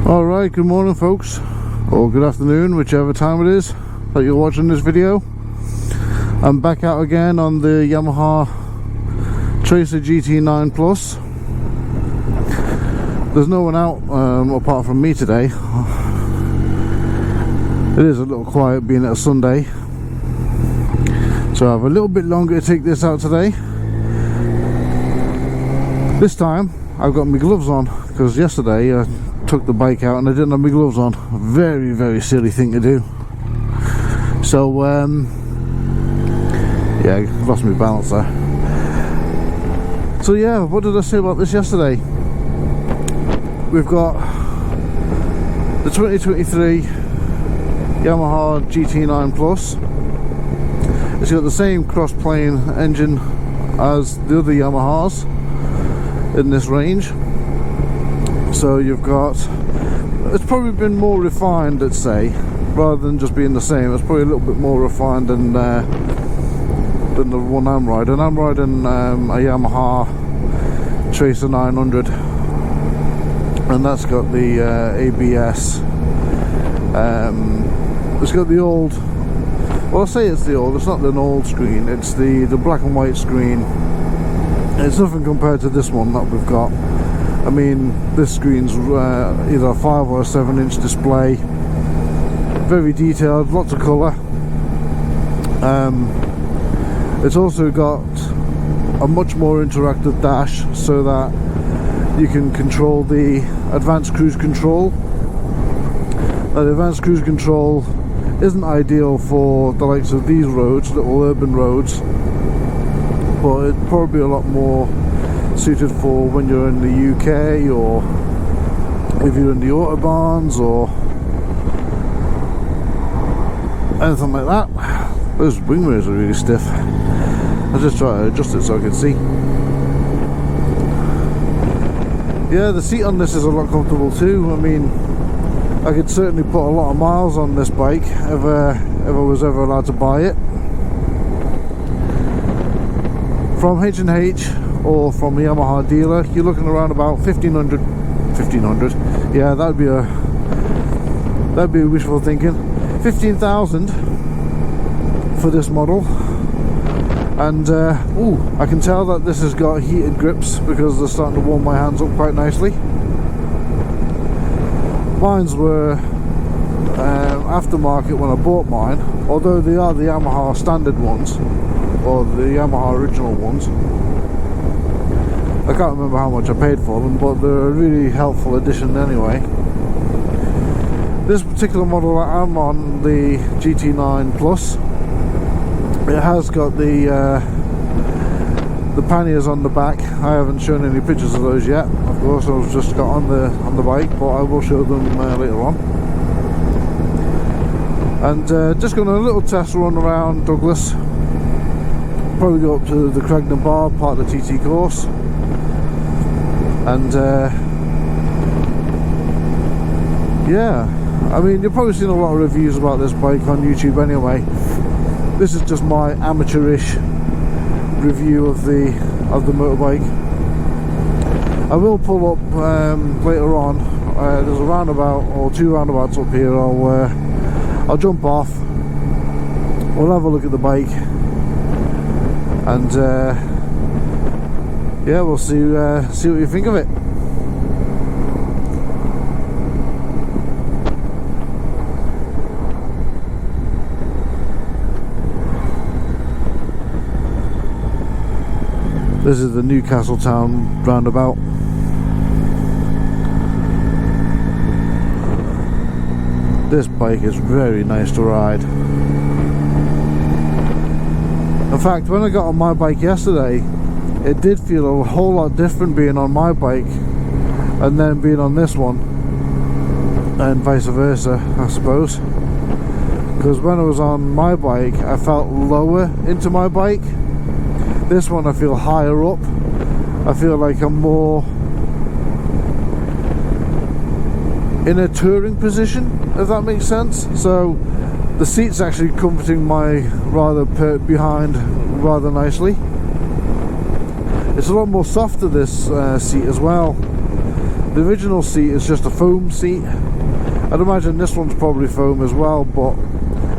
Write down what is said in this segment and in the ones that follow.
Alright, good morning folks, or good afternoon, whichever time it is that you're watching this video. I'm back out again on the Yamaha Tracer GT9 Plus. There's no one out apart from me today. It is a little quiet being at a Sunday, so I have a little bit longer to take this out today. This time I've got my gloves on, because yesterday I took the bike out and I didn't have my gloves on. Very, very silly thing to do. So yeah, I lost my balance there. So yeah, what did I say about this yesterday? We've got the 2023 Yamaha GT9 Plus. It's got the same cross-plane engine as the other Yamahas in this range. So you've got, it's probably been more refined, let's say, rather than just being the same. It's probably a little bit more refined than the one I'm riding. I'm riding a Yamaha Tracer 900, and that's got the ABS. It's got the old, well, I'll say it's the old, it's not an old screen, it's the black and white screen. It's nothing compared to this one that we've got. I mean, this screen's either a 5 or a 7-inch display, very detailed, lots of colour. It's also got a much more interactive dash, so that you can control the advanced cruise control. Now, the advanced cruise control isn't ideal for the likes of these roads, little urban roads, but it's probably a lot more suited for when you're in the UK, or if you're in the autobahns or anything like that. Those wing mirrors are really stiff. I'll just try to adjust it so I can see. Yeah, the seat on this is a lot comfortable too. I mean, I could certainly put a lot of miles on this bike if I was ever allowed to buy it. From H&H or from a Yamaha dealer, you're looking around about 1500. Yeah, that'd be a wishful thinking. 15,000 for this model. And ooh, I can tell that this has got heated grips because they're starting to warm my hands up quite nicely. Mine's were aftermarket when I bought mine, although they are the Yamaha standard ones, or the Yamaha original ones. I can't remember how much I paid for them, but they're a really helpful addition anyway. This particular model that I'm on, the GT9 Plus, it has got the panniers on the back. I haven't shown any pictures of those yet. Of course, I've just got on the bike, but I will show them later on. And just going on a little test run around Douglas. Probably go up to the Cregnan Bar, part of the TT course. And yeah, I mean, you've probably seen a lot of reviews about this bike on YouTube anyway. This is just my amateurish review of the motorbike. I will pull up later on. There's a roundabout or two roundabouts up here. I'll jump off. We'll have a look at the bike, and yeah, we'll see what you think of it. This is the Newcastle Town roundabout. This bike is very nice to ride. In fact, when I got on my bike yesterday, it did feel a whole lot different being on my bike and then being on this one, and vice versa, I suppose. Because when I was on my bike, I felt lower into my bike. This one I feel higher up. I feel like I'm more in a touring position, if that makes sense. So the seat's actually comforting my rather pert behind rather nicely. It's a lot more softer, this seat as well. The original seat is just a foam seat. I'd imagine this one's probably foam as well, but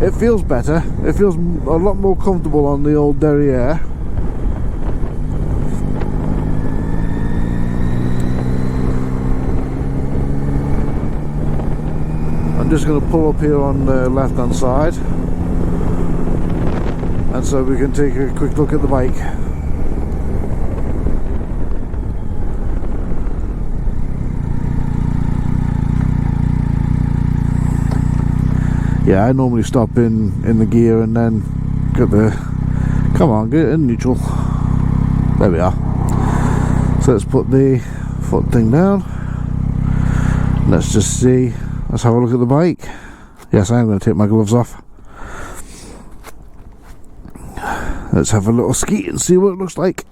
it feels better. It feels a lot more comfortable on the old derriere. I'm just going to pull up here on the left hand side, and so we can take a quick look at the bike. Yeah, I normally stop in the gear and then get the, come on, get it in neutral. There we are. So let's put the foot thing down. Let's just see, let's have a look at the bike. Yes, I am going to take my gloves off. Let's have a little ski and see what it looks like.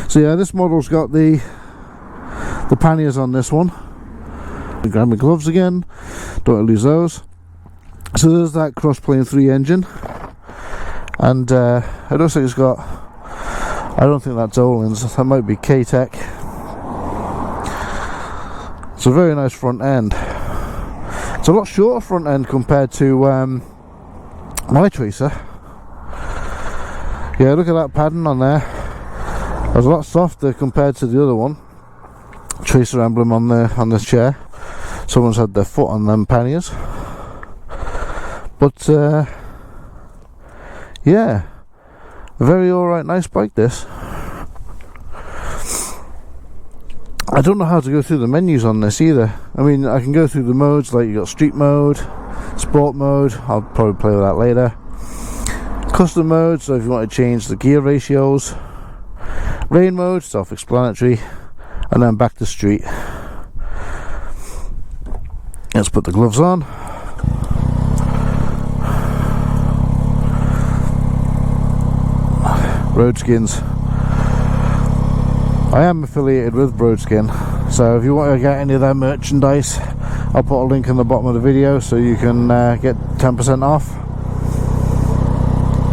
So yeah, this model's got the panniers on this one. Grab my gloves again, don't want to lose those. So there's that cross-plane 3 engine, and it looks like it's got, I don't think that's Olin's, that might be K-Tech. It's a very nice front end. It's a lot shorter front end compared to my Tracer. Yeah, look at that padding on there. It was a lot softer compared to the other one. Tracer emblem on the chair. Someone's had their foot on them panniers. But yeah, a very alright, nice bike this. I don't know how to go through the menus on this either. I mean, I can go through the modes, like you got street mode, sport mode, I'll probably play with that later. Custom mode, so if you want to change the gear ratios. Rain mode, self-explanatory. And then back to street. Let's put the gloves on. Roadskins. I am affiliated with Roadskin, so if you want to get any of their merchandise, I'll put a link in the bottom of the video so you can get 10% off.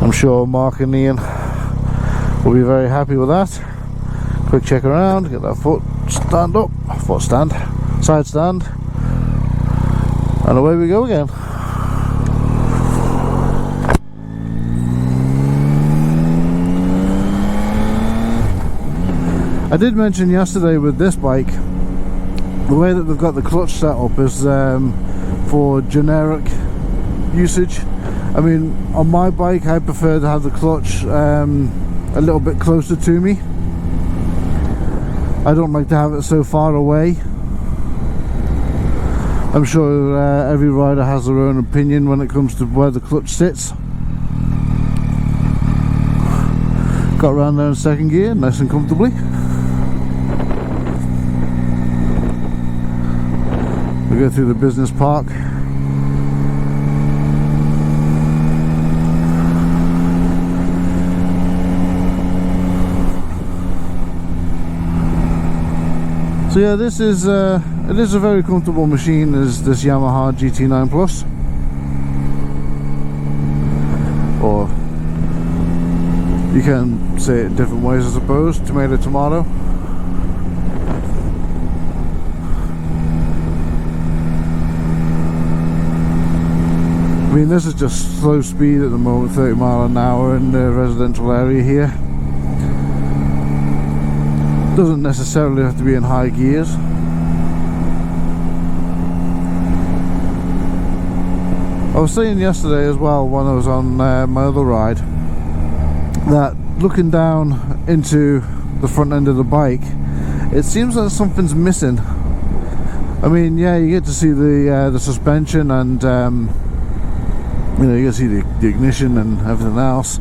I'm sure Mark and Ian will be very happy with that. Quick check around, get that foot stand up, foot stand, side stand, and away we go again. I did mention yesterday with this bike, the way that they've got the clutch set up is for generic usage. I mean, on my bike I prefer to have the clutch a little bit closer to me. I don't like to have it so far away. I'm sure every rider has their own opinion when it comes to where the clutch sits. Got around there in second gear, nice and comfortably. We go through the business park. So yeah, this is it is a very comfortable machine, is this Yamaha GT9 Plus, or you can say it different ways, I suppose. Tomato, tomato. I mean, this is just slow speed at the moment, 30 miles an hour in the residential area here. Doesn't necessarily have to be in high gears. I was saying yesterday as well, when I was on my other ride, that looking down into the front end of the bike, it seems like something's missing. I mean, yeah, you get to see the suspension, and you know, you can see the ignition and everything else.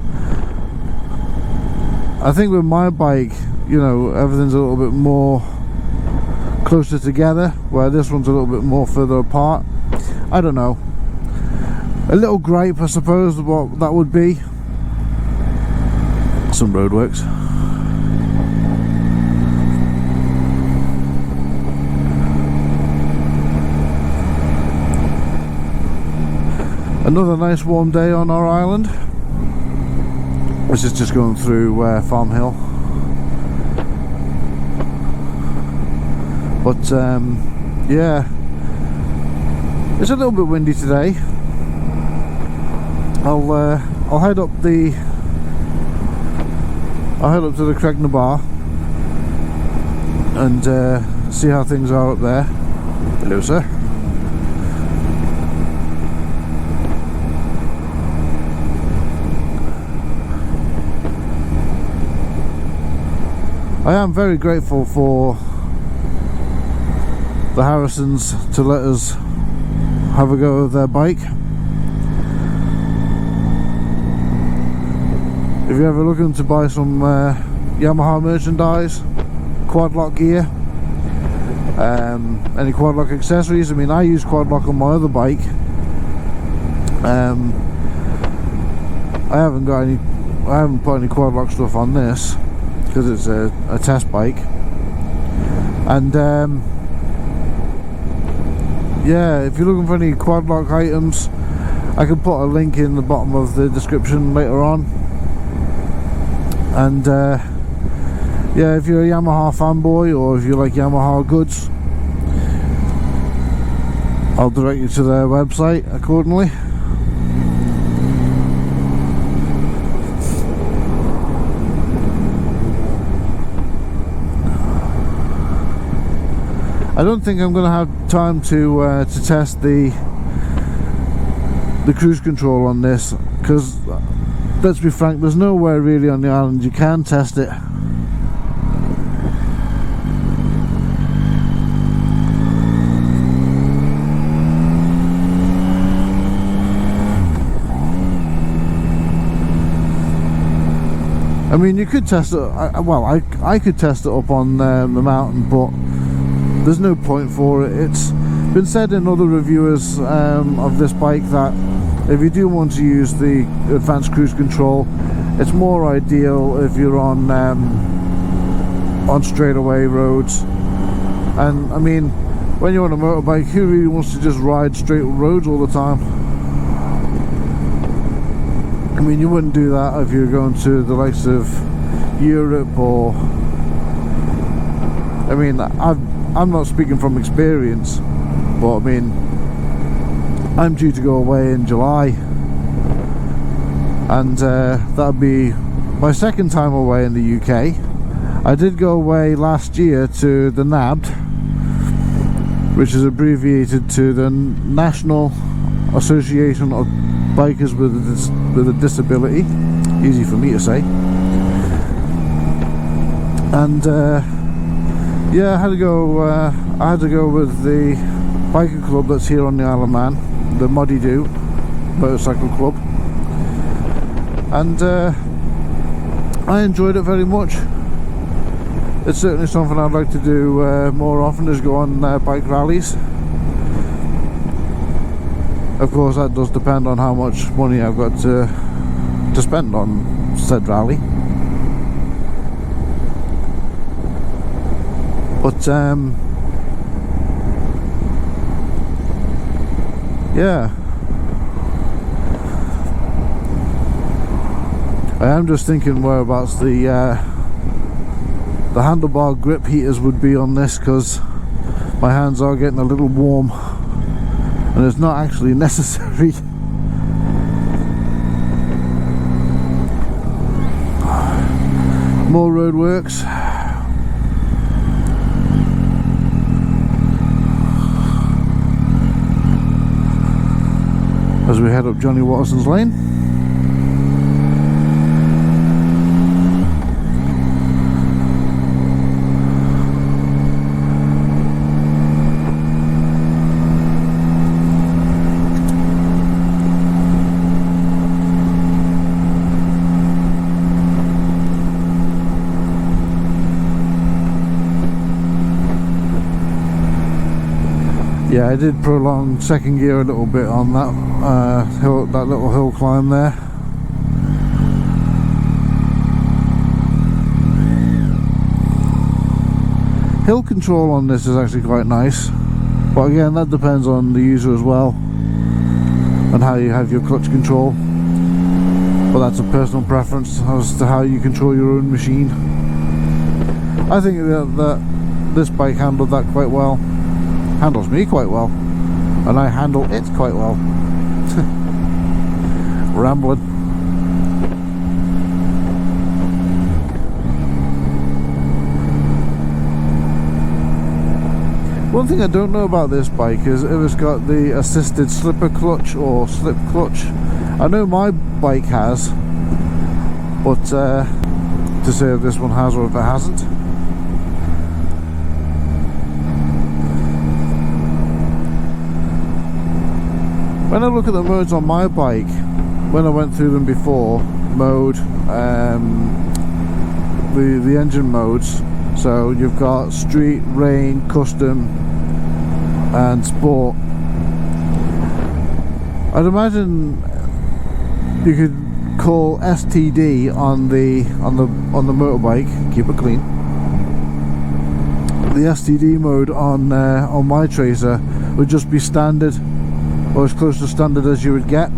I think with my bike, you know, everything's a little bit more closer together, where this one's a little bit more further apart. I don't know. A little gripe, I suppose, what that would be. Some roadworks. Another nice warm day on our island. This is just going through Farm Hill. But yeah, it's a little bit windy today. I'll head up to the Cregna Bar and see how things are up there. Hello, sir. I am very grateful for the Harrisons to let us have a go of their bike. If you're ever looking to buy some Yamaha merchandise, quad lock gear, any quad lock accessories, I mean, I use quad lock on my other bike. I haven't put any quad lock stuff on this because it's a test bike. And yeah, if you're looking for any quad lock items, I can put a link in the bottom of the description later on. And yeah, if you're a Yamaha fanboy or if you like Yamaha goods, I'll direct you to their website accordingly. I don't think I'm going to have time to test the cruise control on this, because let's be frank, there's nowhere really on the island you can test it. I mean, you could test it, I could test it up on the mountain, but there's no point for it. It's been said in other reviewers of this bike that if you do want to use the advanced cruise control, it's more ideal if you're on straightaway roads. And I mean, when you're on a motorbike, who really wants to just ride straight roads all the time? I mean, you wouldn't do that if you're going to the likes of Europe, or I mean, I'm not speaking from experience, but I mean, I'm due to go away in July, and that'll be my second time away in the UK. I did go away last year to the NABD, which is abbreviated to the National Association of Bikers with a Disability. Easy for me to say. And yeah, I had to go with the biker club that's here on the Isle of Man, the Moddy Do Motorcycle Club, and I enjoyed it very much. It's certainly something I'd like to do more often, is go on bike rallies. Of course, that does depend on how much money I've got to spend on said rally. But yeah, I am just thinking whereabouts the handlebar grip heaters would be on this, because my hands are getting a little warm and it's not actually necessary. More roadworks. As we head up Johnny Watterson's Lane. Yeah, I did prolong second gear a little bit on that that little hill climb there. Hill control on this is actually quite nice, but again, that depends on the user as well. and how you have your clutch control, but that's a personal preference as to how you control your own machine. I think that this bike handled that quite well, handles me quite well, and I handle it quite well. Rambling. One thing I don't know about this bike is if it's got the assisted slipper clutch or slip clutch. I know my bike has, but to say if this one has or if it hasn't. When I look at the modes on my bike, when I went through them before, mode, the engine modes, so you've got street, rain, custom and sport. I'd imagine you could call STD on the motorbike, keep it clean. The STD mode on my Tracer would just be standard, or as close to standard as you would get.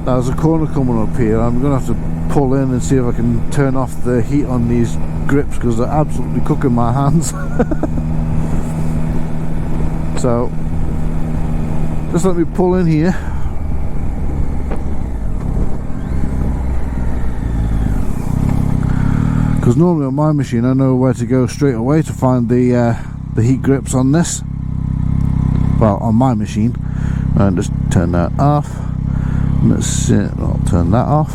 Now there's a corner coming up here. I'm going to have to pull in and see if I can turn off the heat on these grips because they're absolutely cooking my hands. So just let me pull in here. Because normally on my machine I know where to go straight away to find the heat grips on this. Well, on my machine. And just turn that off. Let's see, I'll turn that off.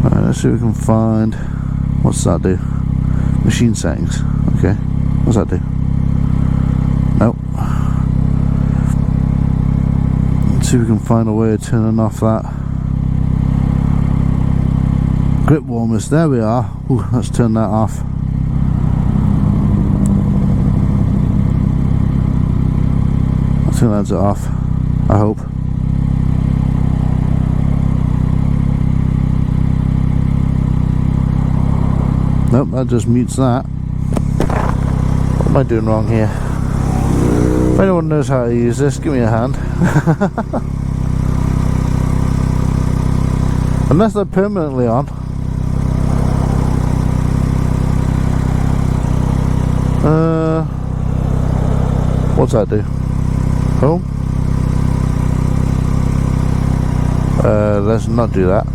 Alright, let's see if we can find, what's that do? Machine settings. Okay, what's that do? Nope. Let's see if we can find a way of turning off that grip warmers. There we are. Ooh, let's turn that off. I think that's it off, I hope. Nope, that just mutes that. What am I doing wrong here? If anyone knows how to use this, give me a hand. Unless they're permanently on. What's that do? Home? Let's not do that.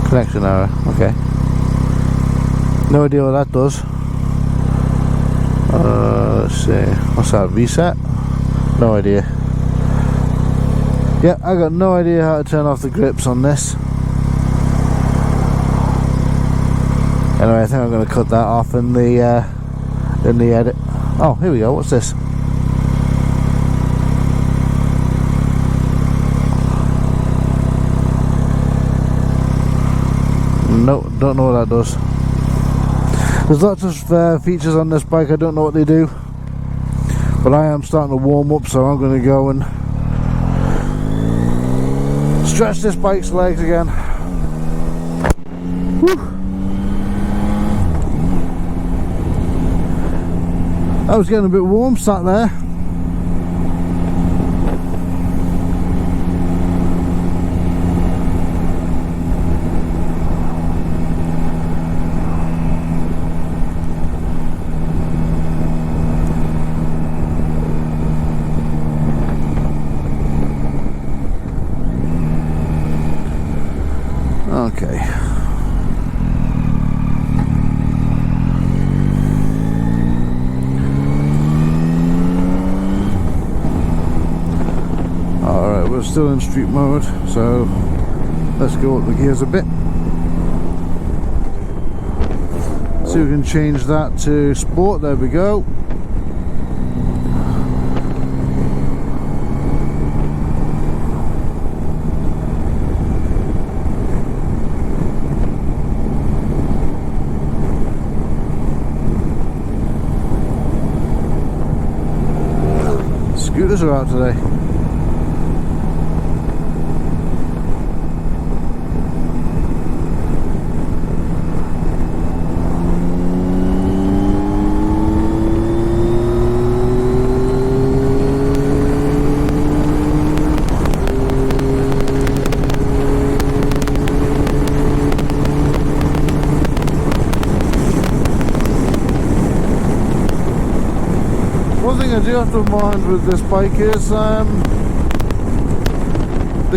Connection error, okay. No idea what that does. Let's see, what's that, reset? No idea. Yeah, I got no idea how to turn off the grips on this. Anyway, I think I'm going to cut that off in the edit. Oh, here we go, what's this? No, don't know what that does. There's lots of features on this bike, I don't know what they do. But I am starting to warm up, so I'm going to go and stretch this bike's legs again. Whew. I was getting a bit warm sat there. Okay. Alright, we're still in street mode, so let's go up the gears a bit. See if we can change that to sport, there we go. Scooters are out today. do have to mind with this bike is the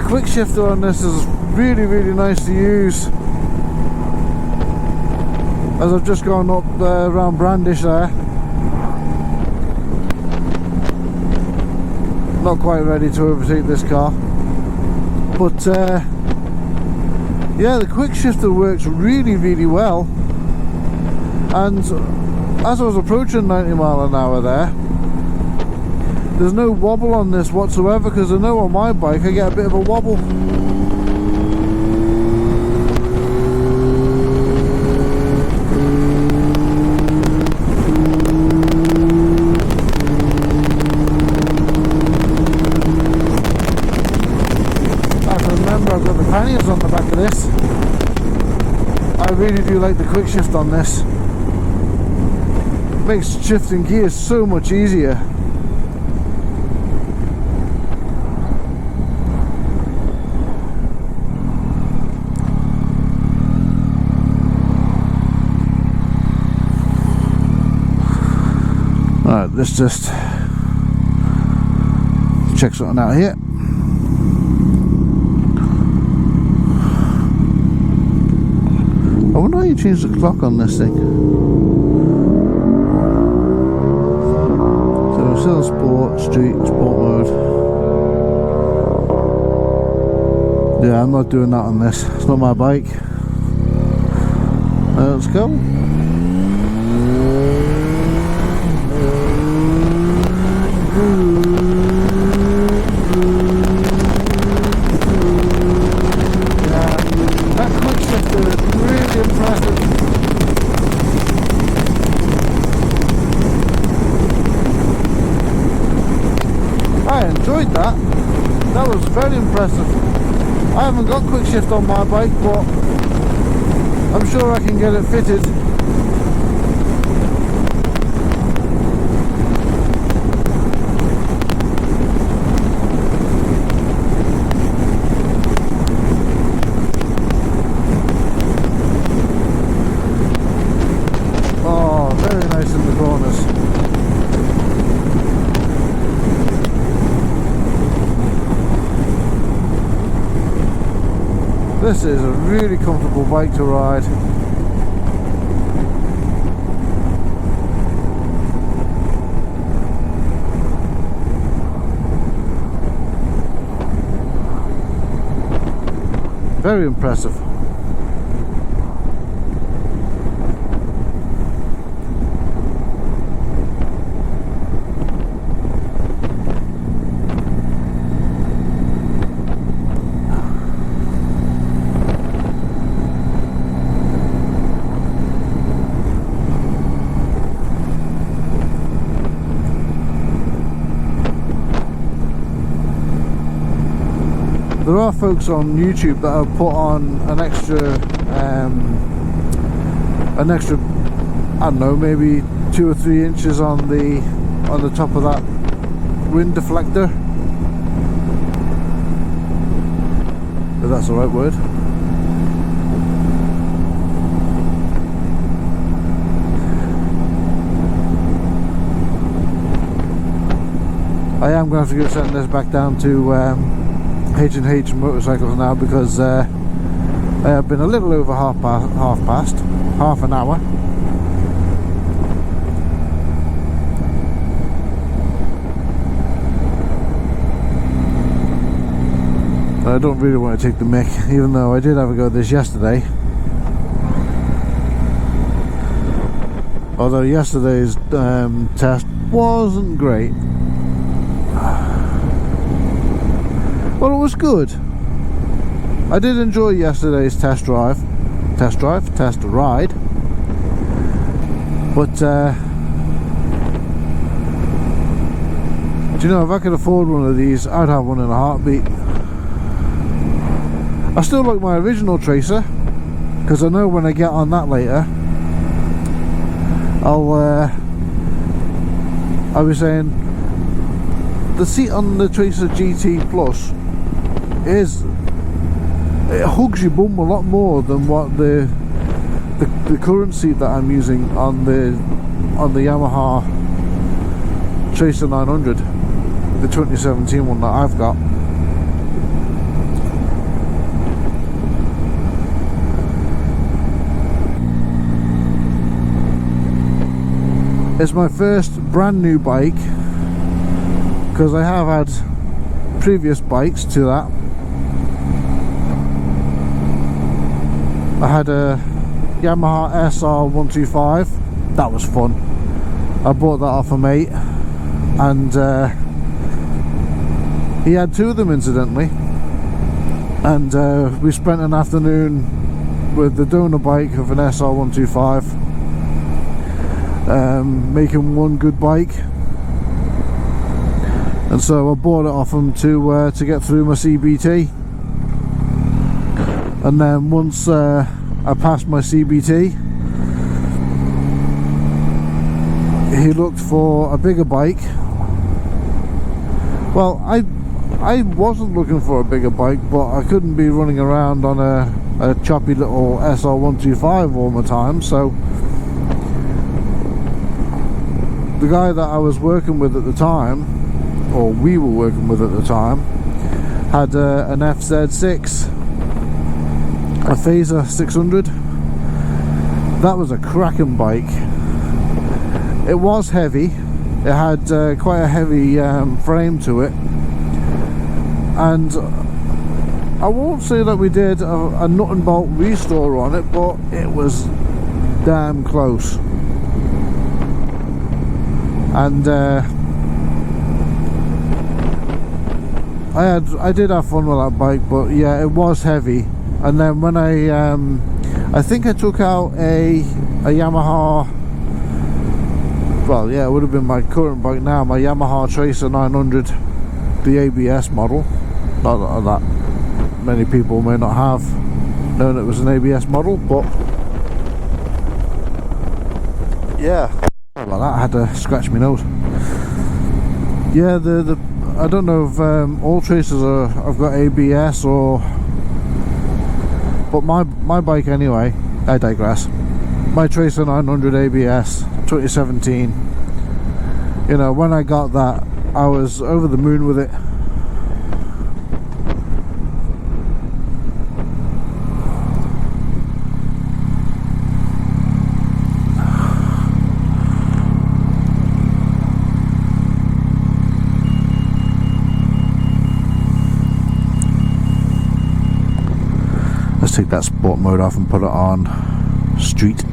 quick shifter on this is really nice to use. As I've just gone up around Brandish there, not quite ready to overtake this car, but yeah, the quick shifter works really well. And as I was approaching 90 mile an hour there's no wobble on this whatsoever, because I know on my bike I get a bit of a wobble. I can remember I've got the panniers on the back of this. I really do like the quick shift on this. Makes shifting gears so much easier. Alright, let's just check something out here. I wonder how you change the clock on this thing. So still sport, street, sport mode. Yeah, I'm not doing that on this. It's not my bike. Let's go. I enjoyed that. That was very impressive. I haven't got quick shift on my bike, but I'm sure I can get it fitted. Oh, very nice in the corners. This is a really comfortable bike to ride. Very impressive. There are folks on YouTube that have put on an extra, I don't know, maybe 2 or 3 inches on the top of that wind deflector, if that's the right word. I am going to have to go send this back down to H&H Motorcycles now, because I have been a little over half an hour. I don't really want to take the mick, even though I did have a go at this yesterday. Although yesterday's test wasn't great. Well, it was good. I did enjoy yesterday's test ride. But do you know, if I could afford one of these, I'd have one in a heartbeat. I still like my original Tracer, because I know when I get on that later, I was saying, the seat on the Tracer GT Plus it hugs your bum a lot more than what the current seat that I'm using on the Yamaha Tracer 900, the 2017 one that I've got. It's my first brand new bike, because I have had previous bikes to that. I had a Yamaha SR125, that was fun. I bought that off a mate, and he had two of them incidentally, and we spent an afternoon with the donor bike of an SR125, making one good bike. And so I bought it off him to get through my CBT. And then once I passed my CBT, he looked for a bigger bike. Well, I wasn't looking for a bigger bike, but I couldn't be running around on a choppy little SR125 all the time. So the guy that I was working with at the time, or we were working with at the time, had an FZ6, a Phaser 600. That was a cracking bike. It was heavy. It had quite a heavy frame to it, and I won't say that we did a nut and bolt restore on it, but it was damn close. And I did have fun with that bike, but yeah, it was heavy. And then when I think I took out a Yamaha, well yeah, it would have been my current bike now, my Yamaha Tracer 900, the ABS model. Not that many people may not have known it was an ABS model, but yeah, like that, I had to scratch my nose. Yeah, the I don't know if all Tracers have got ABS, or, but my bike anyway, I digress. My Tracer 900 ABS 2017, you know, when I got that, I was over the moon with it. Let's take that sport mode off and put it on street.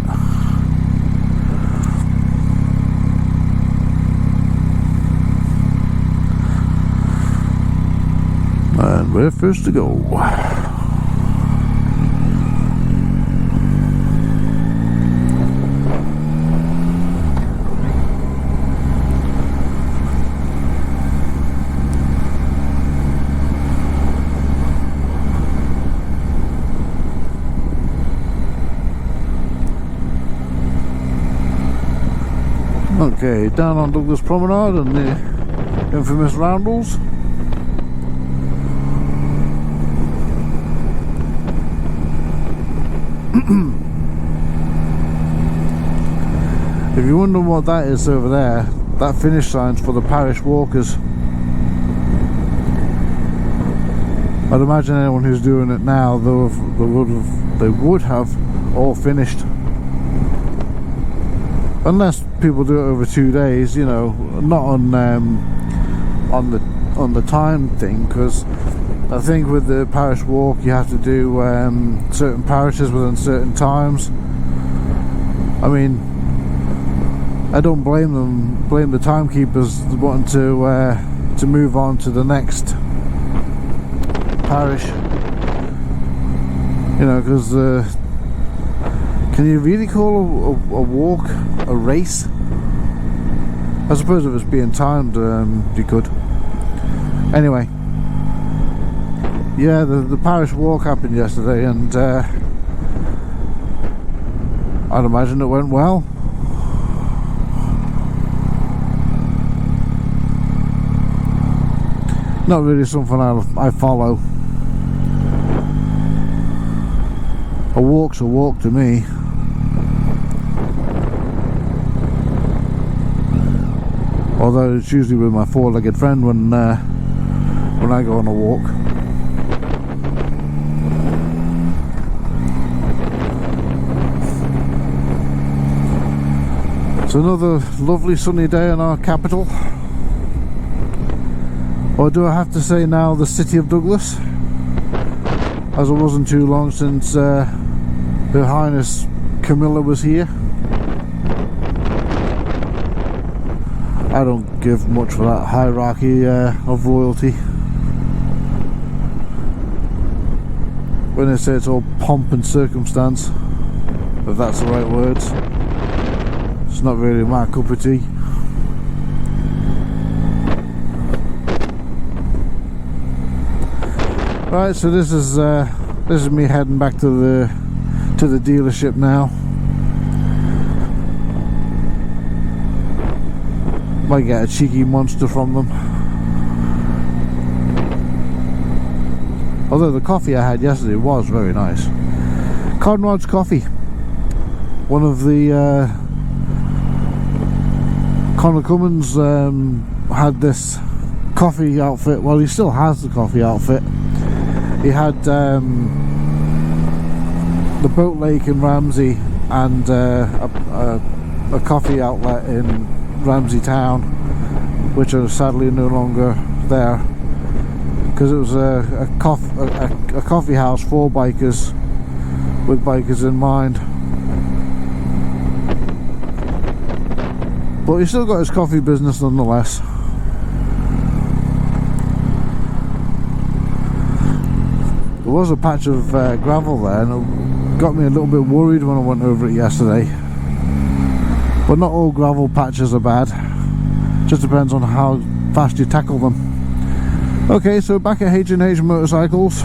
And we're first to go. Okay, down on Douglas Promenade and the infamous roundels. If you're wondering what that is over there, that finish sign's for the parish walkers. I'd imagine anyone who's doing it now, they would have all finished. Unless people do it over 2 days, you know, not on the time thing, because I think with the parish walk you have to do certain parishes within certain times. I mean, I don't blame them, blame the timekeepers wanting to move on to the next parish, you know, because can you really call a walk a race? I suppose if it's being timed, you could. Anyway, yeah, the parish walk happened yesterday, and I'd imagine it went well. Not really something I follow. A walk's a walk to me. although it's usually with my four-legged friend when I go on a walk. It's another lovely sunny day in our capital, or do I have to say now the city of Douglas, as it wasn't too long since Her Highness Camilla was here. I don't give much for that hierarchy of royalty. When they say it's all pomp and circumstance, if that's the right words, it's not really my cup of tea. Right, so this is me heading back to the dealership now. Might get a cheeky monster from them. Although the coffee I had yesterday was very nice. Conrad's Coffee. One of the Conor Cummins had this coffee outfit. Well, he still has the coffee outfit. He had the Boat Lake in Ramsey and a coffee outlet in Ramsey Town, which are sadly no longer there, because it was a coffee house for bikers, with bikers in mind. But he still got his coffee business nonetheless. There was a patch of gravel there, and it got me a little bit worried when I went over it yesterday. But not all gravel patches are bad. Just depends on how fast you tackle them. Okay, so back at H&H Motorcycles.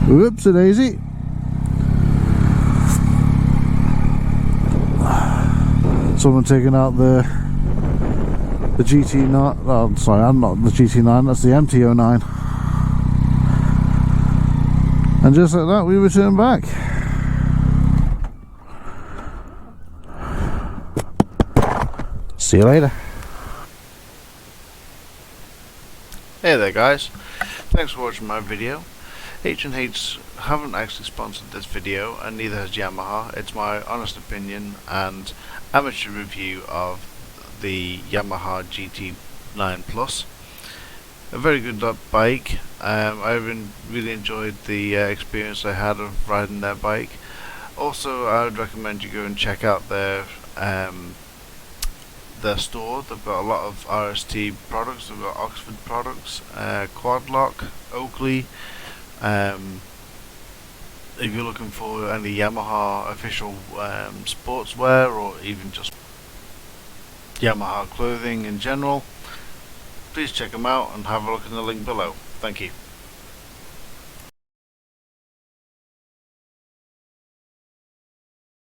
Whoopsie-daisy. Someone taking out the GT9. Oh, sorry, I'm not the GT9. That's the MT09. And just like that, we return back. See you later. Hey there guys, thanks for watching my video. H&H haven't actually sponsored this video, and neither has Yamaha. It's my honest opinion and amateur review of the Yamaha GT9 Plus. A very good bike. I really enjoyed the experience I had of riding their bike. Also, I would recommend you go and check out their store. They've got a lot of RST products. They've got Oxford products, Quadlock, Oakley. If you're looking for any Yamaha official sportswear, or even just Yamaha clothing in general, please check them out and have a look in the link below. Thank you.